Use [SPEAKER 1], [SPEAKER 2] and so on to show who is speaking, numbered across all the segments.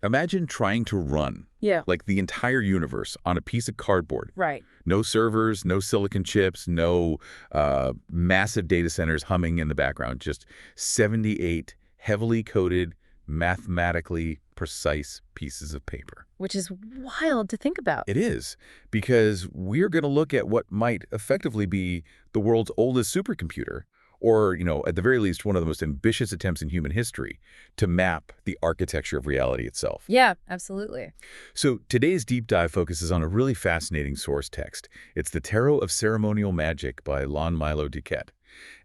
[SPEAKER 1] Imagine trying to run
[SPEAKER 2] Yeah.
[SPEAKER 1] like the entire universe on a piece of cardboard.
[SPEAKER 2] Right.
[SPEAKER 1] No servers, no silicon chips, no massive data centers humming in the background. Just 78 heavily coded, mathematically precise pieces of paper.
[SPEAKER 2] Which is wild to think about.
[SPEAKER 1] It is, because we're going to look at what might effectively be the world's oldest supercomputer, or, at the very least, one of the most ambitious attempts in human history to map the architecture of reality itself.
[SPEAKER 2] Yeah, absolutely.
[SPEAKER 1] So today's deep dive focuses on a really fascinating source text. It's the Tarot of Ceremonial Magick by Lon Milo DuQuette.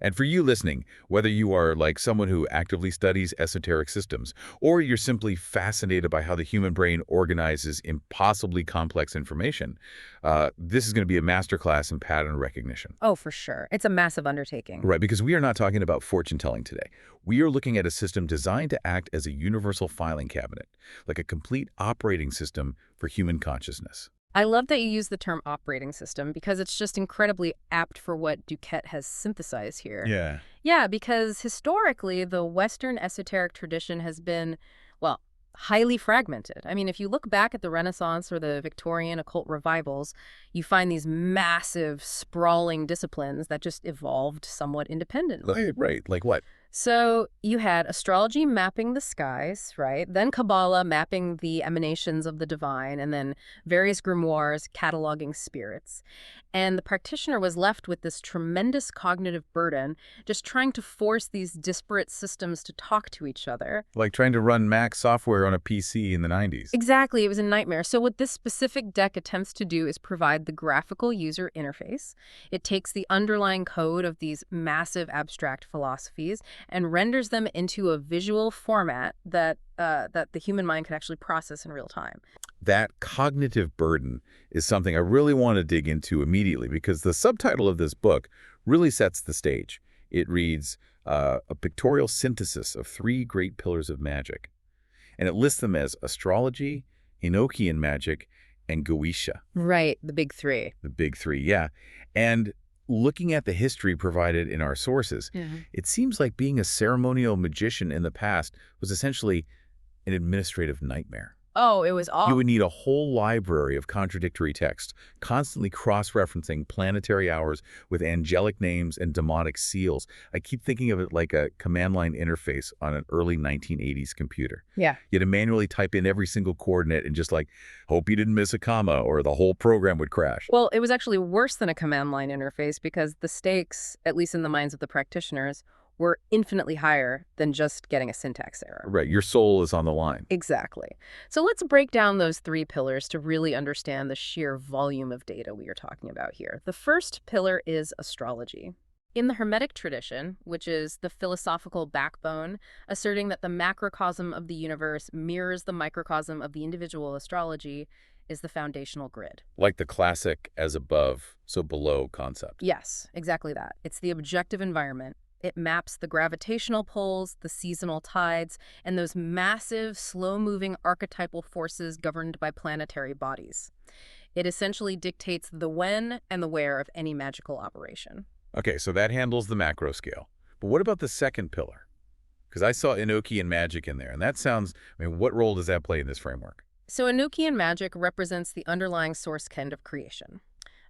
[SPEAKER 1] And for you listening, whether you are like someone who actively studies esoteric systems, or you're simply fascinated by how the human brain organizes impossibly complex information, this is going to be a masterclass in pattern recognition.
[SPEAKER 2] Oh, for sure. It's a massive undertaking.
[SPEAKER 1] Right, because we are not talking about fortune-telling today. We are looking at a system designed to act as a universal filing cabinet, like a complete operating system for human consciousness.
[SPEAKER 2] I love that you use the term operating system because it's just incredibly apt for what DuQuette has synthesized here.
[SPEAKER 1] Yeah.
[SPEAKER 2] Yeah, because historically, the Western esoteric tradition has been, well, highly fragmented. I mean, if you look back at the Renaissance or the Victorian occult revivals, you find these massive, sprawling disciplines that just evolved somewhat independently.
[SPEAKER 1] Right. Like what?
[SPEAKER 2] So you had astrology mapping the skies, right? Then Kabbalah mapping the emanations of the divine, and then various grimoires cataloging spirits. And the practitioner was left with this tremendous cognitive burden, just trying to force these disparate systems to talk to each other.
[SPEAKER 1] Like trying to run Mac software on a PC in the 90s.
[SPEAKER 2] Exactly, it was a nightmare. So what this specific deck attempts to do is provide the graphical user interface. It takes the underlying code of these massive abstract philosophies and renders them into a visual format that the human mind can actually process in real time.
[SPEAKER 1] That cognitive burden is something I really want to dig into immediately, because the subtitle of this book really sets the stage. It reads, a pictorial synthesis of 3 great pillars of magic. And it lists them as astrology, Enochian magic, and Goetia.
[SPEAKER 2] Right, the big 3.
[SPEAKER 1] The big 3, yeah. And looking at the history provided in our sources, it seems like being a ceremonial magician in the past was essentially an administrative nightmare.
[SPEAKER 2] Oh, it was awful.
[SPEAKER 1] You would need a whole library of contradictory text, constantly cross-referencing planetary hours with angelic names and demonic seals. I keep thinking of it like a command line interface on an early 1980s computer.
[SPEAKER 2] Yeah.
[SPEAKER 1] You had to manually type in every single coordinate and just hope you didn't miss a comma or the whole program would crash.
[SPEAKER 2] Well, it was actually worse than a command line interface because the stakes, at least in the minds of the practitioners, were infinitely higher than just getting a syntax error.
[SPEAKER 1] Right, your soul is on the line.
[SPEAKER 2] Exactly. So let's break down those 3 pillars to really understand the sheer volume of data we are talking about here. The first pillar is astrology. In the Hermetic tradition, which is the philosophical backbone, asserting that the macrocosm of the universe mirrors the microcosm of the individual astrology, is the foundational grid.
[SPEAKER 1] Like the classic as above, so below concept.
[SPEAKER 2] Yes, exactly that. It's the objective environment. It maps the gravitational pulls, the seasonal tides, and those massive, slow-moving archetypal forces governed by planetary bodies. It essentially dictates the when and the where of any magical operation.
[SPEAKER 1] Okay, so that handles the macro scale. But what about the second pillar? Because I saw Enochian magic in there, and that sounds, what role does that play in this framework?
[SPEAKER 2] So Enochian magic represents the underlying source kind of creation.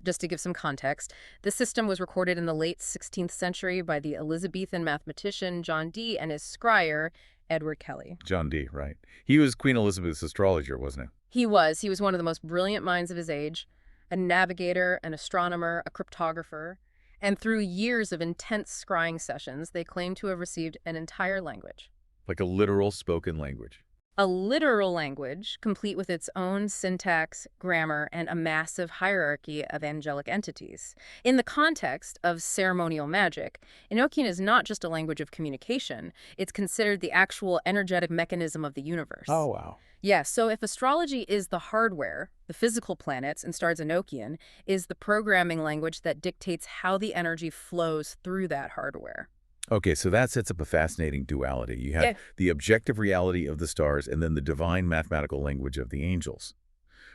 [SPEAKER 2] Just to give some context, this system was recorded in the late 16th century by the Elizabethan mathematician John Dee and his scryer, Edward Kelly.
[SPEAKER 1] John Dee, right. He was Queen Elizabeth's astrologer, wasn't he?
[SPEAKER 2] He was. He was one of the most brilliant minds of his age, a navigator, an astronomer, a cryptographer. And through years of intense scrying sessions, they claim to have received an entire language.
[SPEAKER 1] Like a literal spoken language.
[SPEAKER 2] A literal language, complete with its own syntax, grammar, and a massive hierarchy of angelic entities. In the context of ceremonial magic, Enochian is not just a language of communication. It's considered the actual energetic mechanism of the universe.
[SPEAKER 1] Oh, wow.
[SPEAKER 2] Yeah, so if astrology is the hardware, the physical planets, and stars Enochian is the programming language that dictates how the energy flows through that hardware.
[SPEAKER 1] Okay, so that sets up a fascinating duality. You have the objective reality of the stars and then the divine mathematical language of the angels,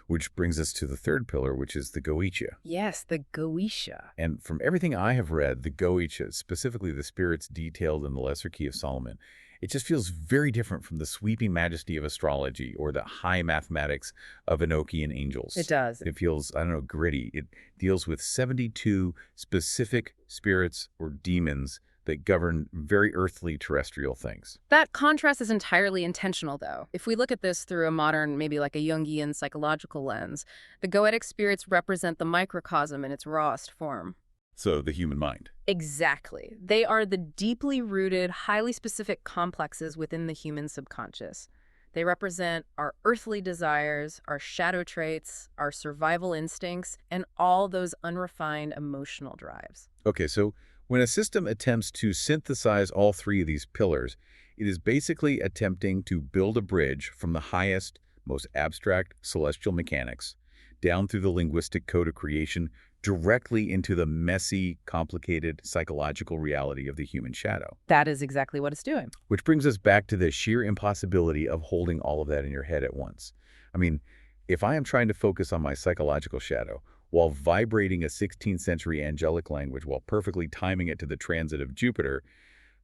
[SPEAKER 1] which brings us to the third pillar, which is the Goetia.
[SPEAKER 2] Yes, the Goetia.
[SPEAKER 1] And from everything I have read, the Goetia, specifically the spirits detailed in the Lesser Key of Solomon, It just feels very different from the sweeping majesty of astrology or the high mathematics of Enochian angels.
[SPEAKER 2] It does.
[SPEAKER 1] It feels, I don't know, gritty. It deals with 72 specific spirits or demons that govern very earthly terrestrial things.
[SPEAKER 2] That contrast is entirely intentional, though. If we look at this through a modern, maybe like a Jungian psychological lens, the Goetic spirits represent the microcosm in its rawest form.
[SPEAKER 1] So the human mind.
[SPEAKER 2] Exactly. They are the deeply rooted, highly specific complexes within the human subconscious. They represent our earthly desires, our shadow traits, our survival instincts, and all those unrefined emotional drives.
[SPEAKER 1] Okay, so when a system attempts to synthesize all three of these pillars, it is basically attempting to build a bridge from the highest, most abstract celestial mechanics down through the linguistic code of creation directly into the messy, complicated psychological reality of the human shadow.
[SPEAKER 2] That is exactly what it's doing.
[SPEAKER 1] Which brings us back to the sheer impossibility of holding all of that in your head at once. I mean, if I am trying to focus on my psychological shadow while vibrating a 16th century angelic language while perfectly timing it to the transit of Jupiter,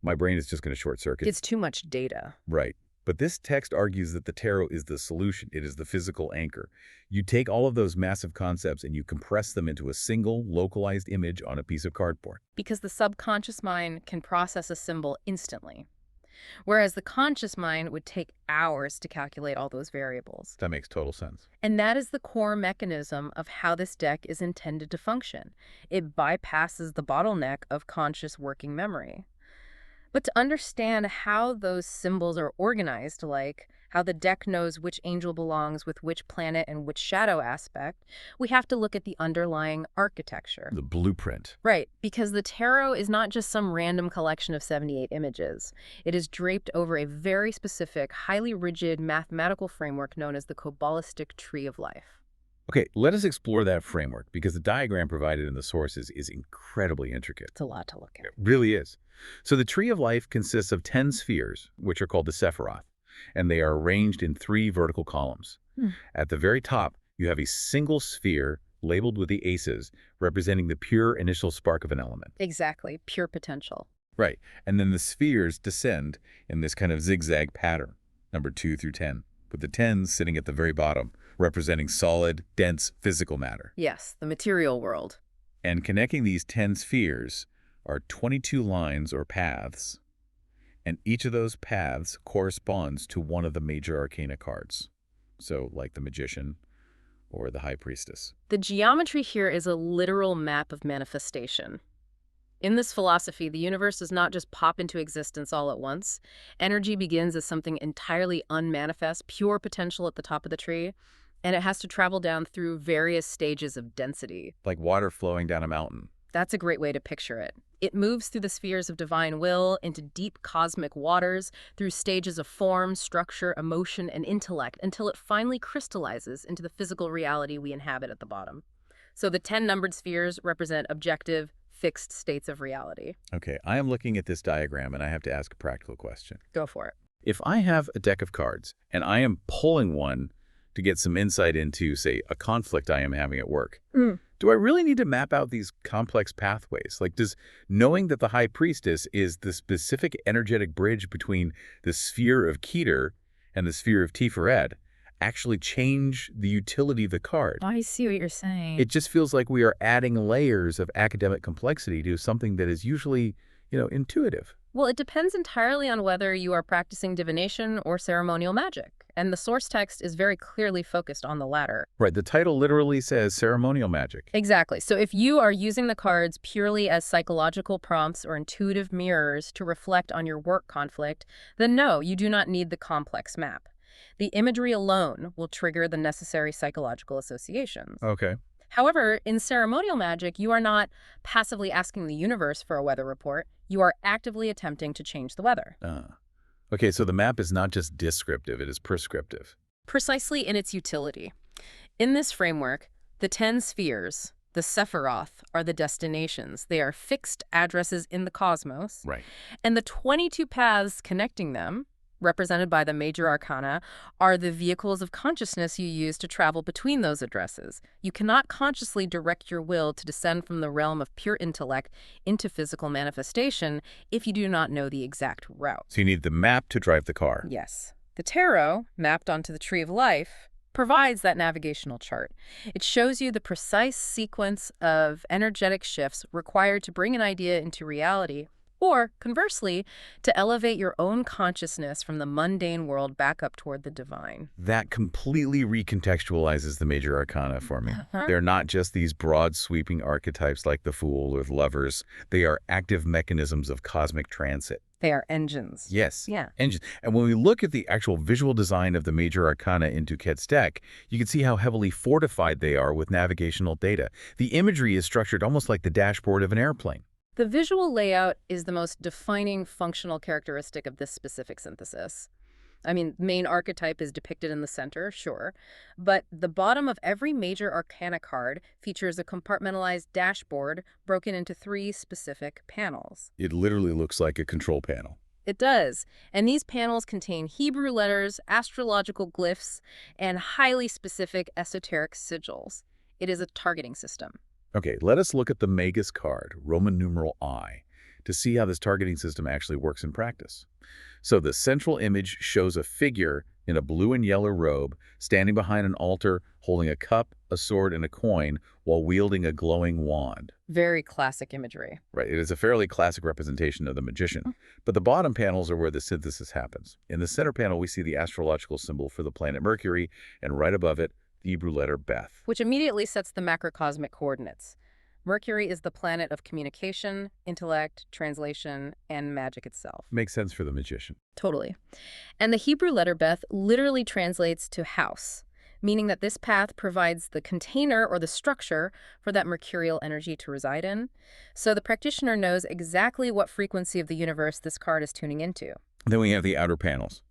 [SPEAKER 1] my brain is just going to short circuit.
[SPEAKER 2] It's too much data.
[SPEAKER 1] Right. But this text argues that the tarot is the solution. It is the physical anchor. You take all of those massive concepts and you compress them into a single, localized image on a piece of cardboard.
[SPEAKER 2] Because the subconscious mind can process a symbol instantly, whereas the conscious mind would take hours to calculate all those variables.
[SPEAKER 1] That makes total sense.
[SPEAKER 2] And that is the core mechanism of how this deck is intended to function. It bypasses the bottleneck of conscious working memory. But to understand how those symbols are organized, like how the deck knows which angel belongs with which planet and which shadow aspect, we have to look at the underlying architecture.
[SPEAKER 1] The blueprint.
[SPEAKER 2] Right, because the tarot is not just some random collection of 78 images. It is draped over a very specific, highly rigid mathematical framework known as the Kabbalistic Tree of Life.
[SPEAKER 1] Okay, let us explore that framework because the diagram provided in the sources is incredibly intricate.
[SPEAKER 2] It's a lot to look at.
[SPEAKER 1] It really is. So the Tree of Life consists of 10 spheres, which are called the Sephiroth, and they are arranged in 3 vertical columns. At the very top, you have a single sphere labeled with the aces, representing the pure initial spark of an element.
[SPEAKER 2] Exactly, pure potential.
[SPEAKER 1] Right, and then the spheres descend in this kind of zigzag pattern, number 2 through 10, with the 10s sitting at the very bottom, representing solid, dense physical matter.
[SPEAKER 2] Yes, the material world.
[SPEAKER 1] And connecting these 10 spheres are 22 lines or paths, and each of those paths corresponds to one of the major arcana cards. So, like the Magician or the High Priestess.
[SPEAKER 2] The geometry here is a literal map of manifestation. In this philosophy, the universe does not just pop into existence all at once. Energy begins as something entirely unmanifest, pure potential at the top of the tree, and it has to travel down through various stages of density.
[SPEAKER 1] Like water flowing down a mountain.
[SPEAKER 2] That's a great way to picture it. It moves through the spheres of divine will, into deep cosmic waters, through stages of form, structure, emotion, and intellect, until it finally crystallizes into the physical reality we inhabit at the bottom. So the 10 numbered spheres represent objective, fixed states of reality.
[SPEAKER 1] Okay, I am looking at this diagram and I have to ask a practical question.
[SPEAKER 2] Go for it.
[SPEAKER 1] If I have a deck of cards and I am pulling one to get some insight into, say, a conflict I am having at work, do I really need to map out these complex pathways? Like, does knowing that the High Priestess is the specific energetic bridge between the sphere of Keter and the sphere of Tiferet actually change the utility of the card?
[SPEAKER 2] I see what you're saying.
[SPEAKER 1] It just feels like we are adding layers of academic complexity to something that is usually, intuitive.
[SPEAKER 2] Well, it depends entirely on whether you are practicing divination or ceremonial magic, and the source text is very clearly focused on the latter.
[SPEAKER 1] Right, the title literally says Ceremonial Magick.
[SPEAKER 2] Exactly. So if you are using the cards purely as psychological prompts or intuitive mirrors to reflect on your work conflict, then no, you do not need the complex map. The imagery alone will trigger the necessary psychological associations.
[SPEAKER 1] Okay.
[SPEAKER 2] However, in ceremonial magic, you are not passively asking the universe for a weather report. You are actively attempting to change the weather.
[SPEAKER 1] Okay, so the map is not just descriptive, it is prescriptive.
[SPEAKER 2] Precisely in its utility. In this framework, the 10 spheres, the Sephiroth, are the destinations. They are fixed addresses in the cosmos.
[SPEAKER 1] Right.
[SPEAKER 2] And the 22 paths connecting them, represented by the major arcana, are the vehicles of consciousness you use to travel between those addresses. You cannot consciously direct your will to descend from the realm of pure intellect into physical manifestation if you do not know the exact route.
[SPEAKER 1] So you need the map to drive the car.
[SPEAKER 2] Yes. The tarot, mapped onto the tree of life, provides that navigational chart. It shows you the precise sequence of energetic shifts required to bring an idea into reality, or, conversely, to elevate your own consciousness from the mundane world back up toward the divine.
[SPEAKER 1] That completely recontextualizes the major arcana for me. They're not just these broad, sweeping archetypes like the Fool or the Lovers. They are active mechanisms of cosmic transit.
[SPEAKER 2] They are engines.
[SPEAKER 1] Yes,
[SPEAKER 2] Yeah.
[SPEAKER 1] engines. And when we look at the actual visual design of the major arcana in DuQuette's deck, you can see how heavily fortified they are with navigational data. The imagery is structured almost like the dashboard of an airplane.
[SPEAKER 2] The visual layout is the most defining functional characteristic of this specific synthesis. I mean, main archetype is depicted in the center, sure, but the bottom of every major arcana card features a compartmentalized dashboard broken into 3 specific panels.
[SPEAKER 1] It literally looks like a control panel.
[SPEAKER 2] It does, and these panels contain Hebrew letters, astrological glyphs, and highly specific esoteric sigils. It is a targeting system.
[SPEAKER 1] Okay, let us look at the Magus card, Roman numeral I, to see how this targeting system actually works in practice. So the central image shows a figure in a blue and yellow robe standing behind an altar holding a cup, a sword, and a coin while wielding a glowing wand.
[SPEAKER 2] Very classic imagery.
[SPEAKER 1] Right, it is a fairly classic representation of the magician. But the bottom panels are where the synthesis happens. In the center panel, we see the astrological symbol for the planet Mercury, and right above it, the Hebrew letter Beth.
[SPEAKER 2] Which immediately sets the macrocosmic coordinates. Mercury is the planet of communication, intellect, translation, and magic itself.
[SPEAKER 1] Makes sense for the magician.
[SPEAKER 2] Totally. And the Hebrew letter Beth literally translates to house, meaning that this path provides the container or the structure for that mercurial energy to reside in. So the practitioner knows exactly what frequency of the universe this card is tuning into.
[SPEAKER 1] Then we have the outer panels.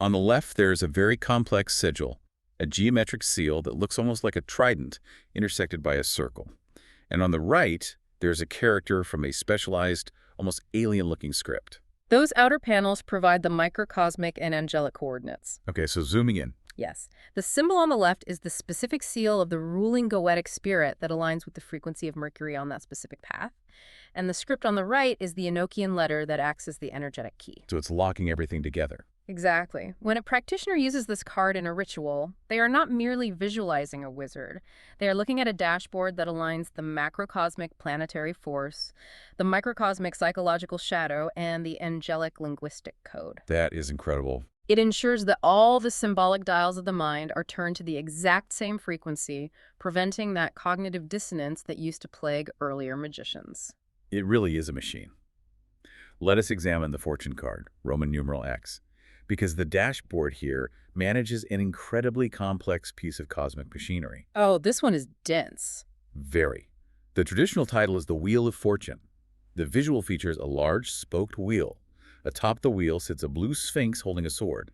[SPEAKER 1] On the left, there's a very complex sigil, a geometric seal that looks almost like a trident intersected by a circle. And on the right, there's a character from a specialized, almost alien-looking script.
[SPEAKER 2] Those outer panels provide the microcosmic and angelic coordinates.
[SPEAKER 1] Okay, so zooming in.
[SPEAKER 2] Yes. The symbol on the left is the specific seal of the ruling Goetic spirit that aligns with the frequency of Mercury on that specific path. And the script on the right is the Enochian letter that acts as the energetic key.
[SPEAKER 1] So it's locking everything together.
[SPEAKER 2] Exactly. When a practitioner uses this card in a ritual, they are not merely visualizing a wizard. They are looking at a dashboard that aligns the macrocosmic planetary force, the microcosmic psychological shadow, and the angelic linguistic code.
[SPEAKER 1] That is incredible.
[SPEAKER 2] It ensures that all the symbolic dials of the mind are turned to the exact same frequency, preventing that cognitive dissonance that used to plague earlier magicians.
[SPEAKER 1] It really is a machine. Let us examine the fortune card, Roman numeral X, because the dashboard here manages an incredibly complex piece of cosmic machinery.
[SPEAKER 2] Oh, this one is dense.
[SPEAKER 1] Very. The traditional title is the Wheel of Fortune. The visual features a large spoked wheel. Atop the wheel sits a blue sphinx holding a sword.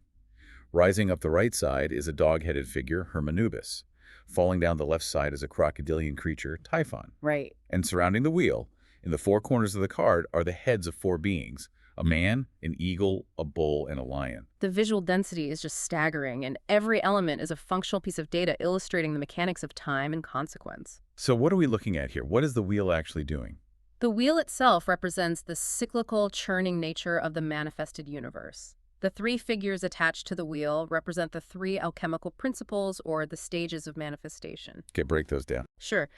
[SPEAKER 1] Rising up the right side is a dog-headed figure, Hermanubis. Falling down the left side is a crocodilian creature, Typhon.
[SPEAKER 2] Right.
[SPEAKER 1] And surrounding the wheel, in the 4 corners of the card, are the heads of 4 beings: a man, an eagle, a bull, and a lion.
[SPEAKER 2] The visual density is just staggering, and every element is a functional piece of data illustrating the mechanics of time and consequence.
[SPEAKER 1] So what are we looking at here? What is the wheel actually doing?
[SPEAKER 2] The wheel itself represents the cyclical, churning nature of the manifested universe. The 3 figures attached to the wheel represent the 3 alchemical principles or the stages of manifestation.
[SPEAKER 1] Okay, break those down.
[SPEAKER 2] Sure.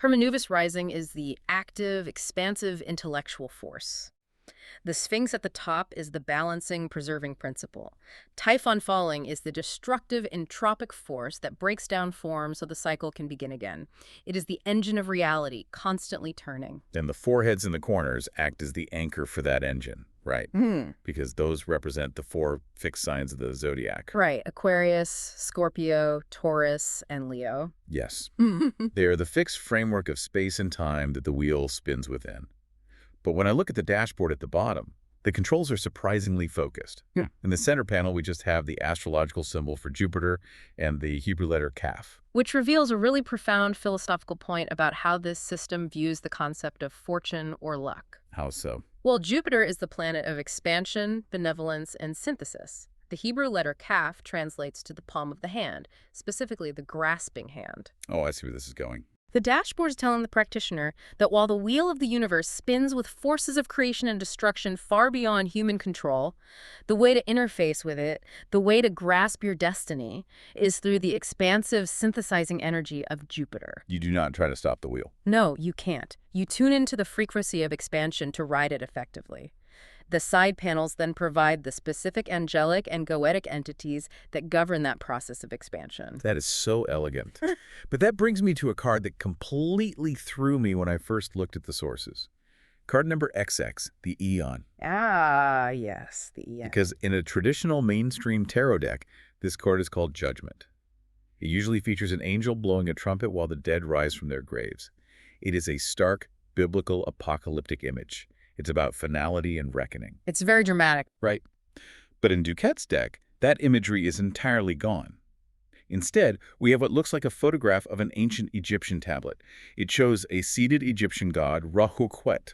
[SPEAKER 2] Hermanubis rising is the active, expansive intellectual force. The Sphinx at the top is the balancing, preserving principle. Typhon falling is the destructive, entropic force that breaks down form so the cycle can begin again. It is the engine of reality, constantly turning.
[SPEAKER 1] And the 4 heads in the corners act as the anchor for that engine, right? Because those represent the 4 fixed signs of the zodiac.
[SPEAKER 2] Right. Aquarius, Scorpio, Taurus, and Leo.
[SPEAKER 1] Yes. They are the fixed framework of space and time that the wheel spins within. But when I look at the dashboard at the bottom, The controls are surprisingly focused.
[SPEAKER 2] Yeah.
[SPEAKER 1] In the center panel, we just have the astrological symbol for Jupiter and the Hebrew letter Kaf.
[SPEAKER 2] Which reveals a really profound philosophical point about how this system views the concept of fortune or luck.
[SPEAKER 1] How so?
[SPEAKER 2] Well, Jupiter is the planet of expansion, benevolence, and synthesis. The Hebrew letter Kaf translates to the palm of the hand, specifically the grasping hand.
[SPEAKER 1] Oh, I see where this is going.
[SPEAKER 2] The dashboard is telling the practitioner that while the wheel of the universe spins with forces of creation and destruction far beyond human control, the way to interface with it, the way to grasp your destiny, is through the expansive, synthesizing energy of Jupiter.
[SPEAKER 1] You do not try to stop the wheel.
[SPEAKER 2] No, you can't. You tune into the frequency of expansion to ride it effectively. The side panels then provide the specific angelic and Goetic entities that govern that process of expansion.
[SPEAKER 1] That is so elegant. But that brings me to a card that completely threw me when I first looked at the sources. Card number XX, the Aeon.
[SPEAKER 2] Ah, yes, the Aeon.
[SPEAKER 1] Because in a traditional mainstream tarot deck, this card is called Judgment. It usually features an angel blowing a trumpet while the dead rise from their graves. It is a stark, biblical, apocalyptic image. It's about finality and reckoning.
[SPEAKER 2] It's very dramatic.
[SPEAKER 1] Right. But in DuQuette's deck, that imagery is entirely gone. Instead, we have what looks like a photograph of an ancient Egyptian tablet. It shows a seated Egyptian god, Ra-Hoquet,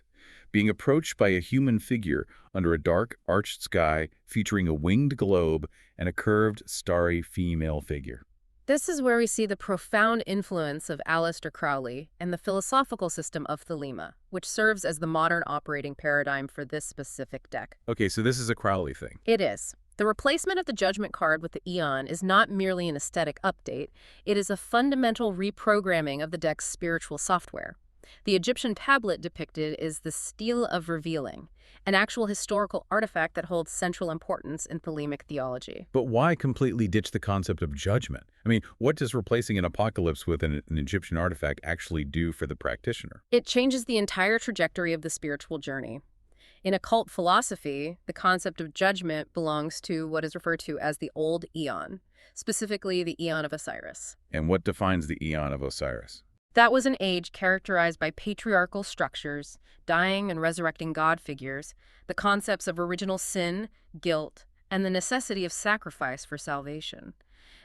[SPEAKER 1] being approached by a human figure under a dark, arched sky featuring a winged globe and a curved, starry female figure.
[SPEAKER 2] This is where we see the profound influence of Aleister Crowley and the philosophical system of Thelema, which serves as the modern operating paradigm for this specific deck.
[SPEAKER 1] Okay, so this is a Crowley thing.
[SPEAKER 2] It is. The replacement of the Judgment card with the Aeon is not merely an aesthetic update, it is a fundamental reprogramming of the deck's spiritual software. The Egyptian tablet depicted is the Stele of Revealing, an actual historical artifact that holds central importance in Thelemic theology.
[SPEAKER 1] But why completely ditch the concept of judgment? I mean, what does replacing an apocalypse with an Egyptian artifact actually do for the practitioner?
[SPEAKER 2] It changes the entire trajectory of the spiritual journey. In occult philosophy, the concept of judgment belongs to what is referred to as the Old Aeon, specifically the Aeon of Osiris.
[SPEAKER 1] And what defines the Aeon of Osiris?
[SPEAKER 2] That was an age characterized by patriarchal structures, dying and resurrecting god figures, the concepts of original sin, guilt, and the necessity of sacrifice for salvation.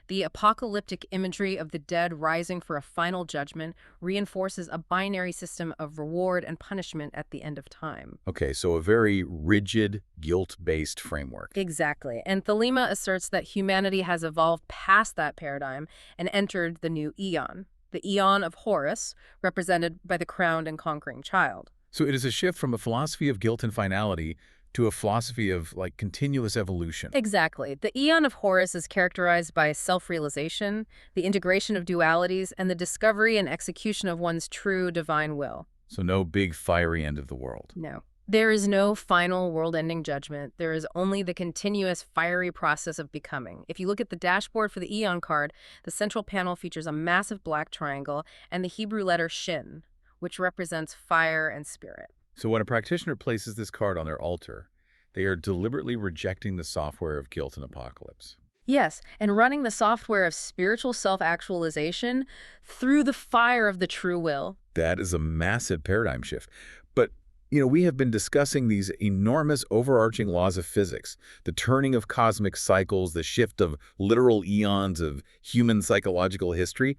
[SPEAKER 2] The apocalyptic imagery of the dead rising for a final judgment reinforces a binary system of reward and punishment at the end of time.
[SPEAKER 1] Okay, so a very rigid, guilt-based framework.
[SPEAKER 2] Exactly. And Thelema asserts that humanity has evolved past that paradigm and entered the new Aeon, the Aeon of Horus, represented by the crowned and conquering child.
[SPEAKER 1] So it is a shift from a philosophy of guilt and finality to a philosophy of, like, continuous evolution.
[SPEAKER 2] Exactly. The Aeon of Horus is characterized by self-realization, the integration of dualities, and the discovery and execution of one's true divine will.
[SPEAKER 1] So no big fiery end of the world.
[SPEAKER 2] No. There is no final world-ending judgment. There is only the continuous fiery process of becoming. If you look at the dashboard for the Aeon card, the central panel features a massive black triangle and the Hebrew letter Shin, which represents fire and spirit.
[SPEAKER 1] So when a practitioner places this card on their altar, they are deliberately rejecting the software of guilt and apocalypse.
[SPEAKER 2] Yes, and running the software of spiritual self-actualization through the fire of the true will.
[SPEAKER 1] That is a massive paradigm shift. But, we have been discussing these enormous overarching laws of physics, the turning of cosmic cycles, the shift of literal eons of human psychological history.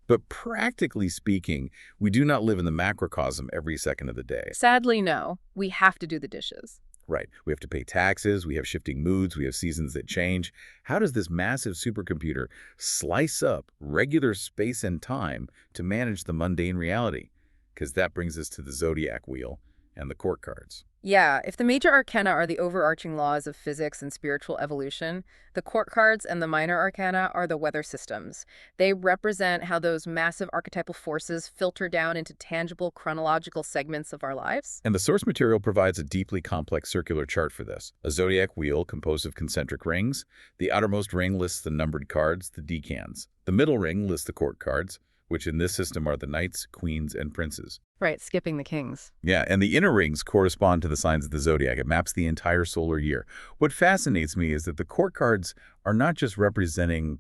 [SPEAKER 1] But practically speaking, we do not live in the macrocosm every second of the day.
[SPEAKER 2] Sadly, no. We have to do the dishes.
[SPEAKER 1] Right. We have to pay taxes, we have shifting moods, we have seasons that change. How does this massive supercomputer slice up regular space and time to manage the mundane reality? Because that brings us to the zodiac wheel and the court cards.
[SPEAKER 2] Yeah, if the major arcana are the overarching laws of physics and spiritual evolution, the court cards and the minor arcana are the weather systems. They represent how those massive archetypal forces filter down into tangible chronological segments of our lives.
[SPEAKER 1] And the source material provides a deeply complex circular chart for this. A zodiac wheel composed of concentric rings. The outermost ring lists the numbered cards, the decans. The middle ring lists the court cards, which in this system are the knights, queens, and princes.
[SPEAKER 2] Right, skipping the kings.
[SPEAKER 1] Yeah, and the inner rings correspond to the signs of the zodiac. It maps the entire solar year. What fascinates me is that the court cards are not just representing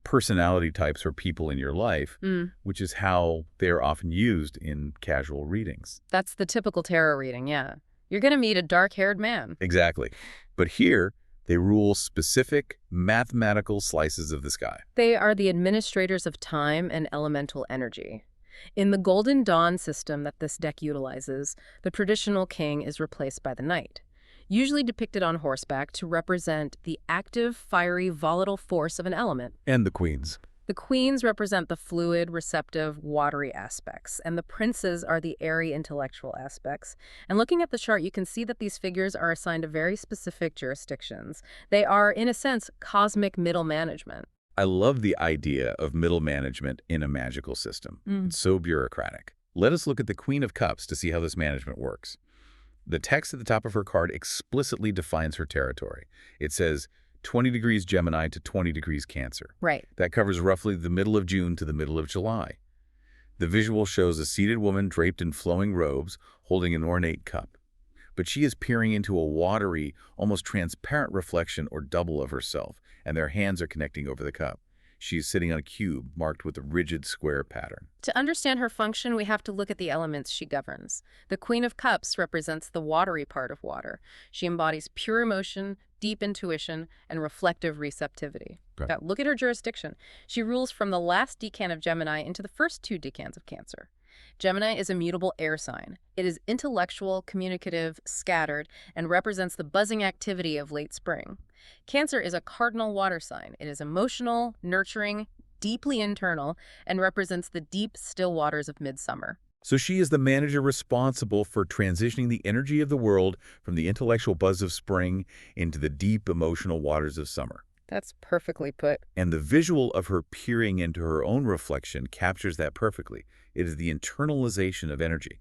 [SPEAKER 1] personality types or people in your life, which is how they're often used in casual readings.
[SPEAKER 2] That's the typical tarot reading, yeah. You're going to meet a dark-haired man.
[SPEAKER 1] Exactly. But here, they rule specific mathematical slices of the sky.
[SPEAKER 2] They are the administrators of time and elemental energy. In the Golden Dawn system that this deck utilizes, the traditional king is replaced by the knight, usually depicted on horseback to represent the active, fiery, volatile force of an element.
[SPEAKER 1] And the queens.
[SPEAKER 2] The queens represent the fluid, receptive, watery aspects, and the princes are the airy, intellectual aspects. And looking at the chart, you can see that these figures are assigned to very specific jurisdictions. They are, in a sense, cosmic middle management.
[SPEAKER 1] I love the idea of middle management in a magical system. It's so bureaucratic. Let us look at the Queen of Cups to see how this management works. The text at the top of her card explicitly defines her territory. It says 20 degrees Gemini to 20 degrees Cancer.
[SPEAKER 2] Right.
[SPEAKER 1] That covers roughly the middle of June to the middle of July. The visual shows a seated woman draped in flowing robes holding an ornate cup. But she is peering into a watery, almost transparent reflection or double of herself, and their hands are connecting over the cup. She is sitting on a cube marked with a rigid square pattern.
[SPEAKER 2] To understand her function, we have to look at the elements she governs. The Queen of Cups represents the watery part of water. She embodies pure emotion, deep intuition, and reflective receptivity.
[SPEAKER 1] Right.
[SPEAKER 2] Now, look at her jurisdiction. She rules from the last decan of Gemini into the first 2 decans of Cancer. Gemini is a mutable air sign. It is intellectual, communicative, scattered, and represents the buzzing activity of late spring. Cancer is a cardinal water sign. It is emotional, nurturing, deeply internal, and represents the deep, still waters of midsummer.
[SPEAKER 1] So she is the manager responsible for transitioning the energy of the world from the intellectual buzz of spring into the deep emotional waters of summer.
[SPEAKER 2] That's perfectly put.
[SPEAKER 1] And the visual of her peering into her own reflection captures that perfectly. It is the internalization of energy.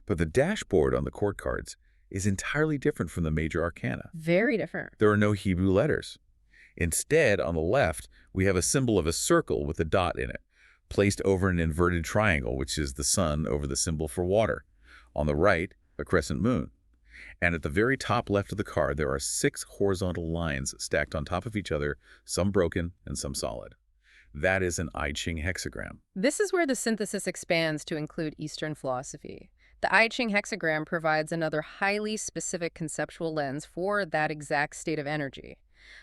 [SPEAKER 1] But the dashboard on the court cards is entirely different from the major arcana.
[SPEAKER 2] Very different.
[SPEAKER 1] There are no Hebrew letters. Instead, on the left, we have a symbol of a circle with a dot in it, placed over an inverted triangle, which is the sun over the symbol for water. On the right, a crescent moon. And at the very top left of the card, there are 6 horizontal lines stacked on top of each other, some broken and some solid. That is an I Ching hexagram.
[SPEAKER 2] This is where the synthesis expands to include Eastern philosophy. The I Ching hexagram provides another highly specific conceptual lens for that exact state of energy.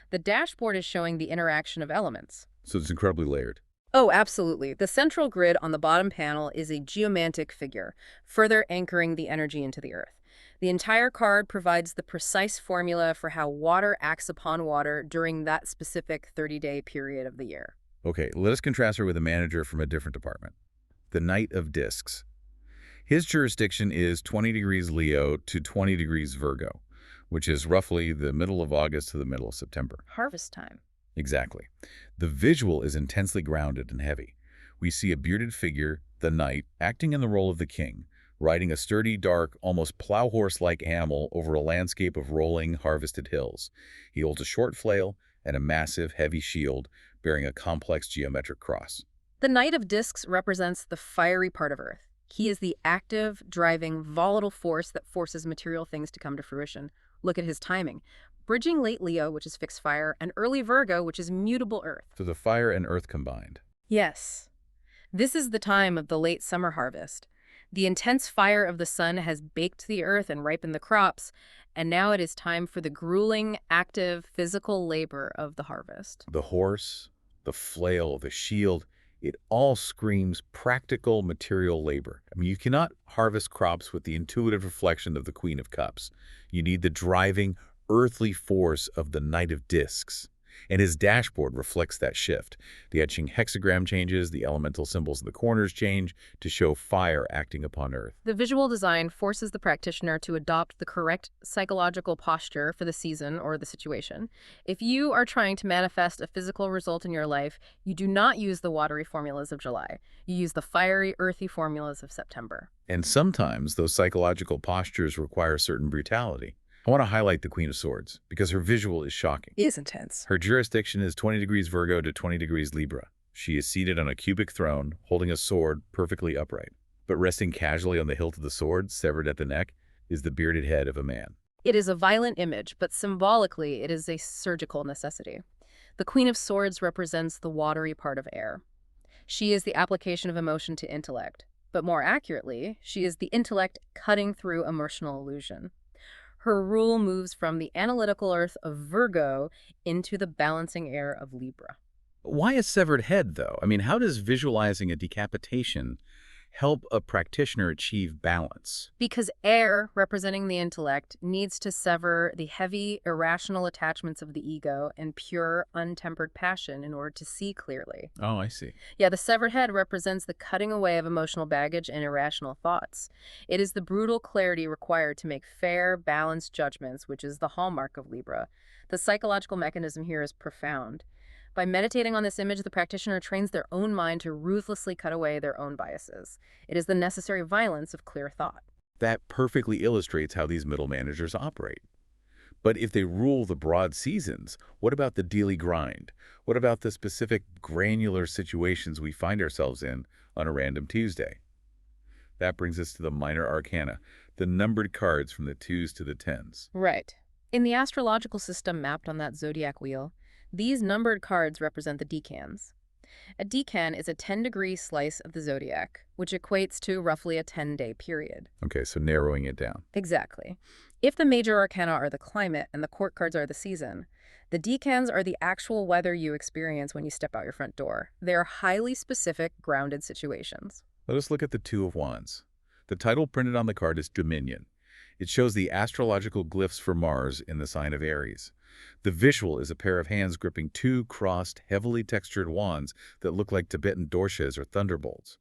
[SPEAKER 2] The dashboard is showing the interaction of elements.
[SPEAKER 1] So it's incredibly layered.
[SPEAKER 2] Oh, absolutely. The central grid on the bottom panel is a geomantic figure, further anchoring the energy into the earth. The entire card provides the precise formula for how water acts upon water during that specific 30-day period of the year.
[SPEAKER 1] Okay, let us contrast her with a manager from a different department. The Knight of Discs. His jurisdiction is 20 degrees Leo to 20 degrees Virgo, which is roughly the middle of August to the middle of September.
[SPEAKER 2] Harvest time.
[SPEAKER 1] Exactly. The visual is intensely grounded and heavy. We see a bearded figure, the knight, acting in the role of the king, riding a sturdy, dark, almost plow horse-like animal over a landscape of rolling, harvested hills. He holds a short flail and a massive, heavy shield bearing a complex geometric cross.
[SPEAKER 2] The Knight of Discs represents the fiery part of Earth. He is the active, driving, volatile force that forces material things to come to fruition. Look at his timing. Bridging late Leo, which is fixed fire, and early Virgo, which is mutable earth.
[SPEAKER 1] So the fire and earth combined.
[SPEAKER 2] Yes. This is the time of the late summer harvest. The intense fire of the sun has baked the earth and ripened the crops, and now it is time for the grueling, active, physical labor of the harvest.
[SPEAKER 1] The horse, the flail, the shield, it all screams practical material labor. I mean, you cannot harvest crops with the intuitive reflection of the Queen of Cups. You need the driving, earthly force of the Knight of Discs. And his dashboard reflects that shift. The etching hexagram changes, the elemental symbols in the corners change to show fire acting upon earth.
[SPEAKER 2] The visual design forces the practitioner to adopt the correct psychological posture for the season or the situation. If you are trying to manifest a physical result in your life, you do not use the watery formulas of July. You use the fiery, earthy formulas of September.
[SPEAKER 1] And sometimes those psychological postures require certain brutality. I want to highlight the Queen of Swords because her visual is shocking.
[SPEAKER 2] It is intense.
[SPEAKER 1] Her jurisdiction is 20 degrees Virgo to 20 degrees Libra. She is seated on a cubic throne, holding a sword perfectly upright. But resting casually on the hilt of the sword, severed at the neck, is the bearded head of a man.
[SPEAKER 2] It is a violent image, but symbolically it is a surgical necessity. The Queen of Swords represents the watery part of air. She is the application of emotion to intellect. But more accurately, she is the intellect cutting through emotional illusion. Her rule moves from the analytical earth of Virgo into the balancing air of Libra.
[SPEAKER 1] Why a severed head, though? I mean, how does visualizing a decapitation help a practitioner achieve balance?
[SPEAKER 2] Because air, representing the intellect, needs to sever the heavy, irrational attachments of the ego and pure, untempered passion in order to see clearly.
[SPEAKER 1] Oh, I see.
[SPEAKER 2] Yeah, the severed head represents the cutting away of emotional baggage and irrational thoughts. It is the brutal clarity required to make fair, balanced judgments, which is the hallmark of Libra. The psychological mechanism here is profound. By meditating on this image, the practitioner trains their own mind to ruthlessly cut away their own biases. It is the necessary violence of clear thought.
[SPEAKER 1] That perfectly illustrates how these middle managers operate. But if they rule the broad seasons, what about the daily grind? What about the specific granular situations we find ourselves in on a random Tuesday? That brings us to the minor arcana, the numbered cards from the 2s to the 10s.
[SPEAKER 2] Right. In the astrological system mapped on that zodiac wheel, these numbered cards represent the decans. A decan is a 10-degree slice of the zodiac, which equates to roughly a 10-day period.
[SPEAKER 1] Okay, so narrowing it down.
[SPEAKER 2] Exactly. If the major arcana are the climate and the court cards are the season, the decans are the actual weather you experience when you step out your front door. They are highly specific, grounded situations.
[SPEAKER 1] Let us look at the 2 of Wands. The title printed on the card is Dominion. It shows the astrological glyphs for Mars in the sign of Aries. The visual is a pair of hands gripping 2 crossed, heavily textured wands that look like Tibetan dorshas or thunderbolts.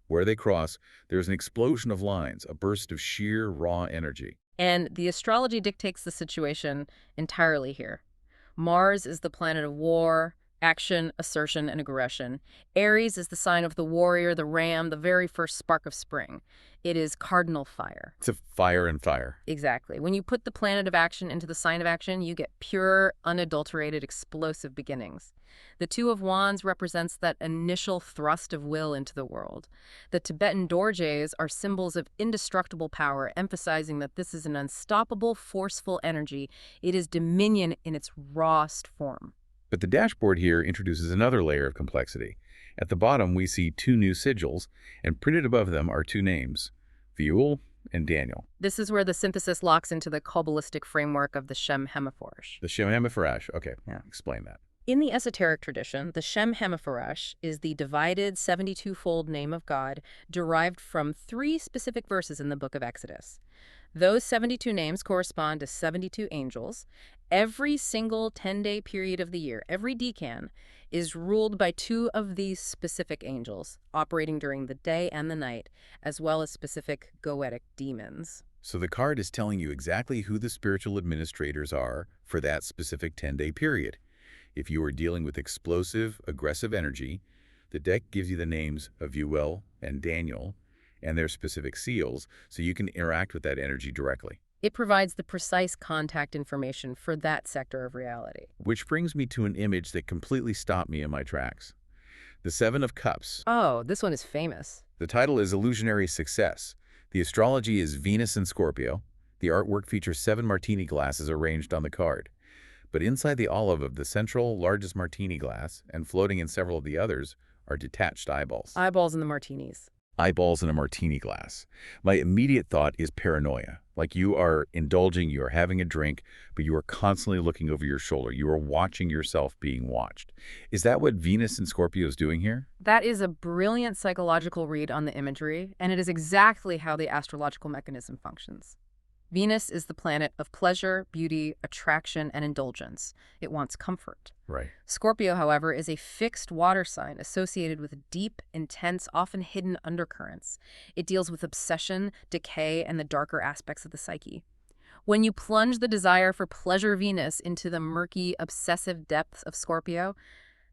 [SPEAKER 1] Where they cross, there's an explosion of lines, a burst of sheer, raw energy.
[SPEAKER 2] And the astrology dictates the situation entirely here. Mars is the planet of war, action, assertion, and aggression. Aries is the sign of the warrior, the ram, the very first spark of spring. It is cardinal fire.
[SPEAKER 1] It's a fire and fire.
[SPEAKER 2] Exactly. When you put the planet of action into the sign of action, you get pure, unadulterated, explosive beginnings. The 2 of Wands represents that initial thrust of will into the world. The Tibetan dorjes are symbols of indestructible power, emphasizing that this is an unstoppable, forceful energy. It is dominion in its rawest form.
[SPEAKER 1] But the dashboard here introduces another layer of complexity. At the bottom, we see 2 new sigils, and printed above them are 2 names, Viul and Daniel.
[SPEAKER 2] This is where the synthesis locks into the Kabbalistic framework of the Shem Hemiphorash.
[SPEAKER 1] The Shem Hemiphorash. Okay,
[SPEAKER 2] Yeah.
[SPEAKER 1] Explain that.
[SPEAKER 2] In the esoteric tradition, the Shem Hemiphorash is the divided 72-fold name of God derived from 3 specific verses in the book of Exodus. Those 72 names correspond to 72 angels. Every single 10-day period of the year, every decan, is ruled by 2 of these specific angels, operating during the day and the night, as well as specific Goetic demons.
[SPEAKER 1] So the card is telling you exactly who the spiritual administrators are for that specific 10-day period. If you are dealing with explosive, aggressive energy, the deck gives you the names of Viul and Daniel and their specific seals, so you can interact with that energy directly.
[SPEAKER 2] It provides the precise contact information for that sector of reality.
[SPEAKER 1] Which brings me to an image that completely stopped me in my tracks. The 7 of Cups.
[SPEAKER 2] Oh, this one is famous.
[SPEAKER 1] The title is Illusionary Success. The astrology is Venus and Scorpio. The artwork features 7 martini glasses arranged on the card. But inside the olive of the central, largest martini glass, and floating in several of the others, are detached eyeballs.
[SPEAKER 2] Eyeballs in the martinis.
[SPEAKER 1] Eyeballs in a martini glass. My immediate thought is paranoia. Like you are indulging, you are having a drink, but you are constantly looking over your shoulder. You are watching yourself being watched. Is that what Venus and Scorpio is doing here?
[SPEAKER 2] That is a brilliant psychological read on the imagery, and it is exactly how the astrological mechanism functions. Venus is the planet of pleasure, beauty, attraction, and indulgence. It wants comfort.
[SPEAKER 1] Right.
[SPEAKER 2] Scorpio, however, is a fixed water sign associated with deep, intense, often hidden undercurrents. It deals with obsession, decay, and the darker aspects of the psyche. When you plunge the desire for pleasure Venus into the murky, obsessive depths of Scorpio,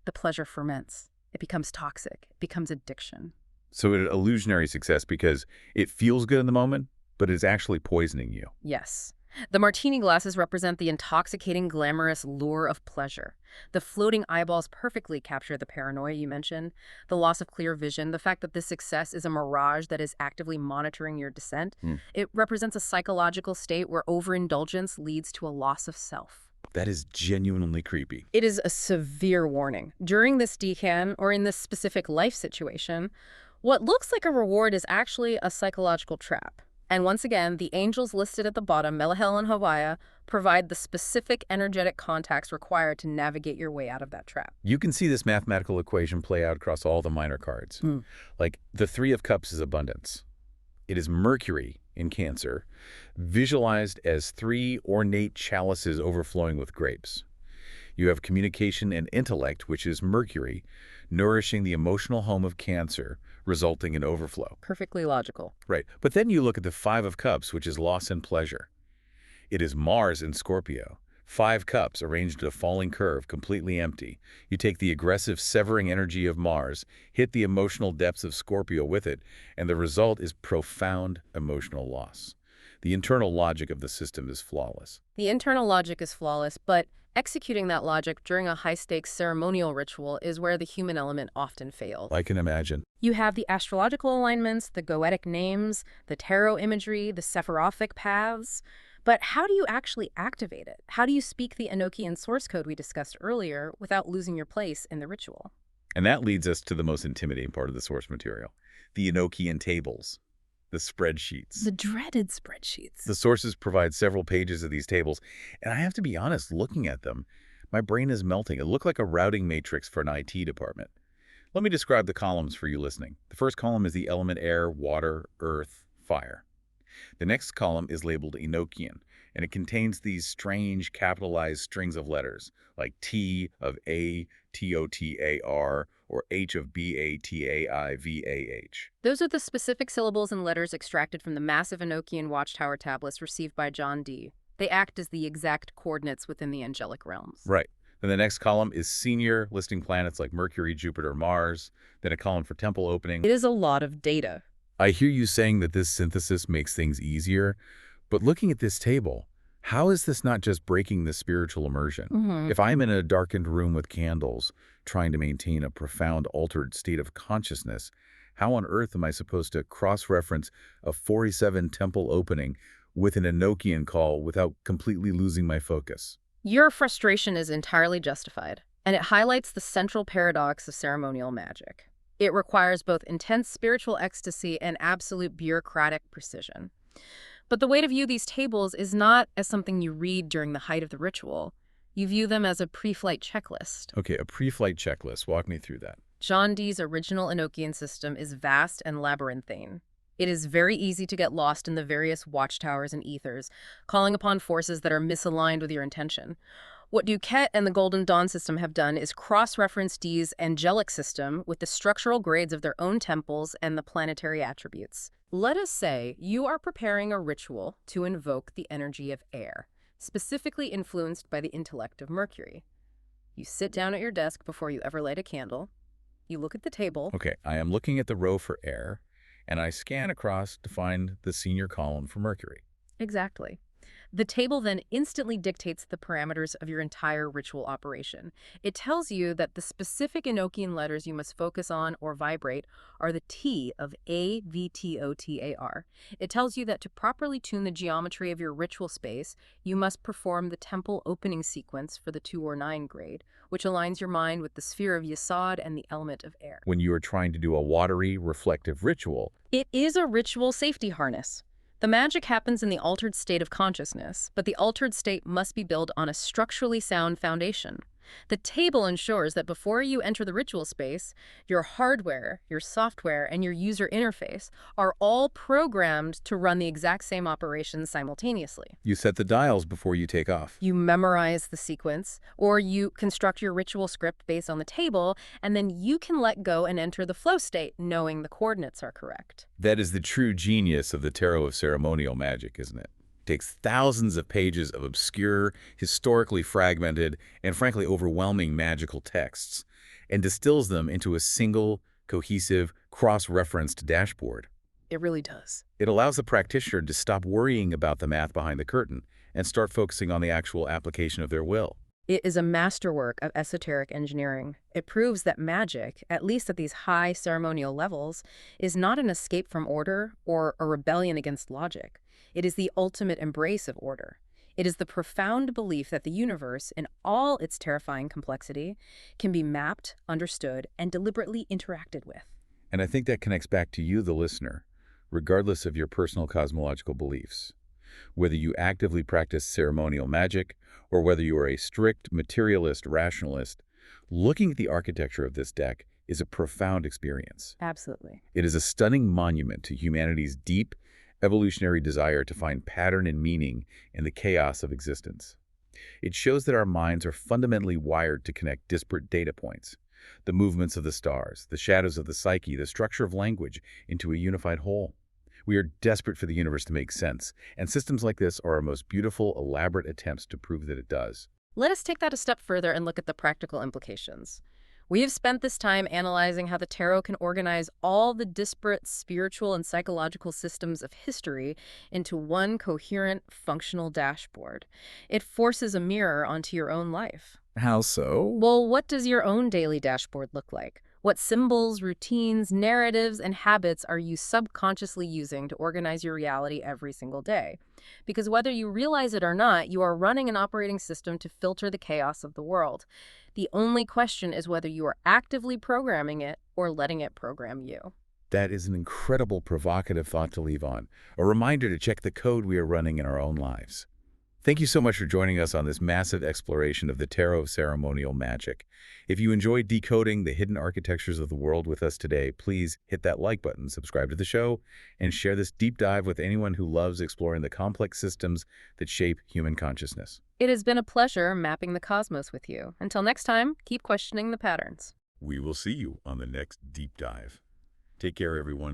[SPEAKER 2] the pleasure ferments. It becomes toxic. It becomes addiction.
[SPEAKER 1] So an illusionary success because it feels good in the moment, but it's actually poisoning you.
[SPEAKER 2] Yes. The martini glasses represent the intoxicating, glamorous lure of pleasure. The floating eyeballs perfectly capture the paranoia you mentioned, the loss of clear vision, the fact that this success is a mirage that is actively monitoring your descent. It represents a psychological state where overindulgence leads to a loss of self.
[SPEAKER 1] That is genuinely creepy.
[SPEAKER 2] It is a severe warning. During this decan, or in this specific life situation, what looks like a reward is actually a psychological trap. And once again, the angels listed at the bottom, Melahel and Hawiah, provide the specific energetic contacts required to navigate your way out of that trap.
[SPEAKER 1] You can see this mathematical equation play out across all the minor cards. Like the Three of Cups is abundance. It is Mercury in Cancer, visualized as three ornate chalices overflowing with grapes. You have communication and intellect, which is Mercury, nourishing the emotional home of Cancer, resulting in overflow.
[SPEAKER 2] Perfectly logical.
[SPEAKER 1] Right. But then you look at the Five of Cups, which is loss and pleasure. It is Mars in Scorpio. 5 cups arranged in a falling curve, completely empty. You take the aggressive, severing energy of Mars, hit the emotional depths of Scorpio with it, and the result is profound emotional loss. The internal logic of the system is flawless.
[SPEAKER 2] The internal logic is flawless, but executing that logic during a high-stakes ceremonial ritual is where the human element often fails.
[SPEAKER 1] I can imagine.
[SPEAKER 2] You have the astrological alignments, the Goetic names, the tarot imagery, the sephirothic paths. But how do you actually activate it? How do you speak the Enochian source code we discussed earlier without losing your place in the ritual?
[SPEAKER 1] And that leads us to the most intimidating part of the source material, the Enochian tables, the spreadsheets.
[SPEAKER 2] The dreaded spreadsheets.
[SPEAKER 1] The sources provide several pages of these tables, and I have to be honest, looking at them, my brain is melting. It looked like a routing matrix for an IT department. Let me describe the columns for you listening. The first column is the element air, water, earth, fire. The next column is labeled Enochian, and it contains these strange capitalized strings of letters, like T of A, T-O-T-A-R, or H of B-A-T-A-I-V-A-H.
[SPEAKER 2] Those are the specific syllables and letters extracted from the massive Enochian watchtower tablets received by John Dee. They act as the exact coordinates within the angelic realms.
[SPEAKER 1] Right. Then the next column is senior, listing planets like Mercury, Jupiter, Mars. Then a column for temple opening.
[SPEAKER 2] It is a lot of data.
[SPEAKER 1] I hear you saying that this synthesis makes things easier, but looking at this table, how is this not just breaking the spiritual immersion? If I'm in a darkened room with candles, trying to maintain a profound altered state of consciousness, how on earth am I supposed to cross-reference a 47 temple opening with an Enochian call without completely losing my focus?
[SPEAKER 2] Your frustration is entirely justified, and it highlights the central paradox of ceremonial magic. It requires both intense spiritual ecstasy and absolute bureaucratic precision. But the way to view these tables is not as something you read during the height of the ritual. You view them as a pre-flight checklist.
[SPEAKER 1] Okay, a pre-flight checklist. Walk me through that.
[SPEAKER 2] John Dee's original Enochian system is vast and labyrinthine. It is very easy to get lost in the various watchtowers and ethers, calling upon forces that are misaligned with your intention. What DuQuette and the Golden Dawn system have done is cross-reference Dee's angelic system with the structural grades of their own temples and the planetary attributes. Let us say you are preparing a ritual to invoke the energy of air, specifically influenced by the intellect of Mercury. You sit down at your desk before you ever light a candle. You look at the table.
[SPEAKER 1] Okay, I am looking at the row for air, and I scan across to find the senior column for Mercury.
[SPEAKER 2] Exactly. The table then instantly dictates the parameters of your entire ritual operation. It tells you that the specific Enochian letters you must focus on or vibrate are the T of A-V-T-O-T-A-R. It tells you that to properly tune the geometry of your ritual space, you must perform the temple opening sequence for the 2 or 9 grade, which aligns your mind with the sphere of Yesod and the element of air.
[SPEAKER 1] When you are trying to do a watery, reflective ritual,
[SPEAKER 2] it is a ritual safety harness. The magic happens in the altered state of consciousness, but the altered state must be built on a structurally sound foundation. The table ensures that before you enter the ritual space, your hardware, your software, and your user interface are all programmed to run the exact same operations simultaneously.
[SPEAKER 1] you set the dials before you take off.
[SPEAKER 2] You memorize the sequence, or you construct your ritual script based on the table, and then you can let go and enter the flow state, knowing the coordinates are correct.
[SPEAKER 1] That is the true genius of the Tarot of Ceremonial Magic, isn't it? It takes thousands of pages of obscure, historically fragmented, and frankly overwhelming magical texts, and distills them into a single, cohesive, cross-referenced dashboard.
[SPEAKER 2] It really does.
[SPEAKER 1] It allows the practitioner to stop worrying about the math behind the curtain and start focusing on the actual application of their will.
[SPEAKER 2] It is a masterwork of esoteric engineering. It proves that magic, at least at these high ceremonial levels, is not an escape from order or a rebellion against logic. It is the ultimate embrace of order. It is the profound belief that the universe, in all its terrifying complexity, can be mapped, understood, and deliberately interacted with.
[SPEAKER 1] And I think that connects back to you, the listener. regardless of your personal cosmological beliefs. Whether you actively practice ceremonial magic or whether you are a strict materialist rationalist, looking at the architecture of this deck is a profound experience.
[SPEAKER 2] Absolutely.
[SPEAKER 1] It is a stunning monument to humanity's deep, evolutionary desire to find pattern and meaning in the chaos of existence. It shows that our minds are fundamentally wired to connect disparate data points, the movements of the stars, the shadows of the psyche, the structure of language, into a unified whole. We are desperate for the universe to make sense, and systems like this are our most beautiful, elaborate attempts to prove that it does.
[SPEAKER 2] Let us take that a step further and look at the practical implications. We have spent this time analyzing how the tarot can organize all the disparate spiritual and psychological systems of history into one coherent, functional dashboard. It forces a mirror onto your own life.
[SPEAKER 1] How so?
[SPEAKER 2] Well, what does your own daily dashboard look like? What symbols, routines, narratives, and habits are you subconsciously using to organize your reality every single day? Because whether you realize it or not, you are running an operating system to filter the chaos of the world. The only question is whether you are actively programming it or letting it program you.
[SPEAKER 1] That is an incredible provocative thought to leave on, a reminder to check the code we are running in our own lives. Thank you so much for joining us on this massive exploration of the Tarot of Ceremonial Magic. If you enjoyed decoding the hidden architectures of the world with us today, please hit that like button, subscribe to the show, and share this deep dive with anyone who loves exploring the complex systems that shape human consciousness.
[SPEAKER 2] It has been a pleasure mapping the cosmos with you. Until next time, keep questioning the patterns.
[SPEAKER 1] We will see you on the next deep dive. Take care, everyone.